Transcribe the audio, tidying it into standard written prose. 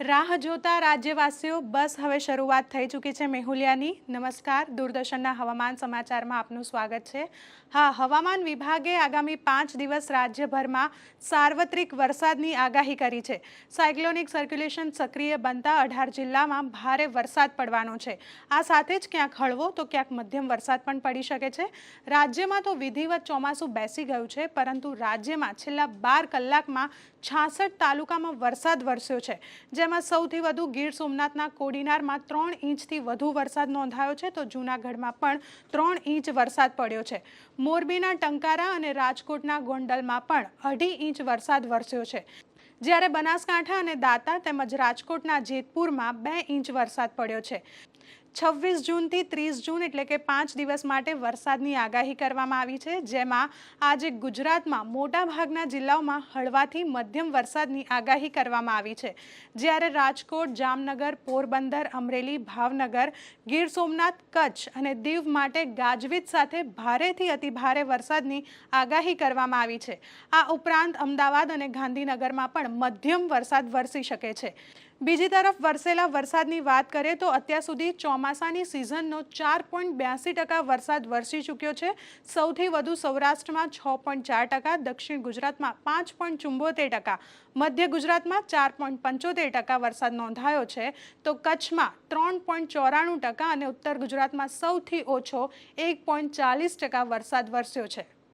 રાહ જોતા રાજ્યવાસીઓ બસ હવે શરૂઆત થઈ ચૂકી છે મેહુલિયાની। નમસ્કાર, દૂરદર્શનના હવામાન સમાચારમાં આપનું સ્વાગત છે। હા, હવામાન વિભાગે આગામી 5 દિવસ રાજ્યભરમાં સાર્વત્રિક વરસાદની આગાહી કરી છે। સાયક્લોનિક સર્ક્યુલેશન સક્રિય બનતા 18 જિલ્લામાં ભારે વરસાદ પડવાનો છે। આ સાથે જ ક્યાંક હળવો તો ક્યાંક મધ્યમ વરસાદ પણ પડી શકે છે। રાજ્યમાં તો વિધિવત ચોમાસું બેસી ગયું છે, પરંતુ રાજ્યમાં છેલ્લા 12 કલાકમાં 66 તાલુકામાં વરસાદ વરસ્યો છે, જેમાં સૌથી વધુ ગીર સોમનાથના કોડીનારમાં 3 ઇંચથી વધુ વરસાદ નોંધાયો છે, તો જૂનાગઢમાં પણ 3 ઇંચ વરસાદ પડ્યો છે। મોરબીના ટંકારા અને રાજકોટના ગોંડલમાં પણ 2.5 ઇંચ વરસાદ વરસ્યો છે, જ્યારે બનાસકાંઠા અને દાતા તેમજ રાજકોટના જેતપુરમાં 2 ઇંચ વરસાદ પડ્યો છે। 26 જૂનથી 30 જૂન એટલે કે 5 દિવસ માટે વરસાદની આગાહી કરવામાં આવી છે, જેમાં આજે ગુજરાતમાં મોટાભાગના જિલ્લાઓમાં હળવાથી મધ્યમ વરસાદની આગાહી કરવામાં આવી છે, જ્યારે રાજકોટ, જામનગર, પોરબંદર, અમરેલી, ભાવનગર, ગીર સોમનાથ, કચ્છ અને દીવ માટે ગાજવીજ સાથે ભારેથી અતિભારે વરસાદની આગાહી કરવામાં આવી છે। આ ઉપરાંત અમદાવાદ અને ગાંધીનગરમાં પણ મધ્યમ વરસાદ વરસી શકે છે। બીજી તરફ વરસેલા વરસાદની વાત કરીએ તો અત્યાર સુધી ચોમાસાની સિઝનનો 4.82% વરસાદ વરસી ચૂક્યો છે। સૌથી વધુ સૌરાષ્ટ્રમાં 6.4%, દક્ષિણ ગુજરાતમાં 5.74%, મધ્ય ગુજરાતમાં 4.75% વરસાદ નોંધાયો છે, તો કચ્છમાં 3.94% અને ઉત્તર ગુજરાતમાં સૌથી ઓછો 1.40% વરસાદ વરસ્યો છે।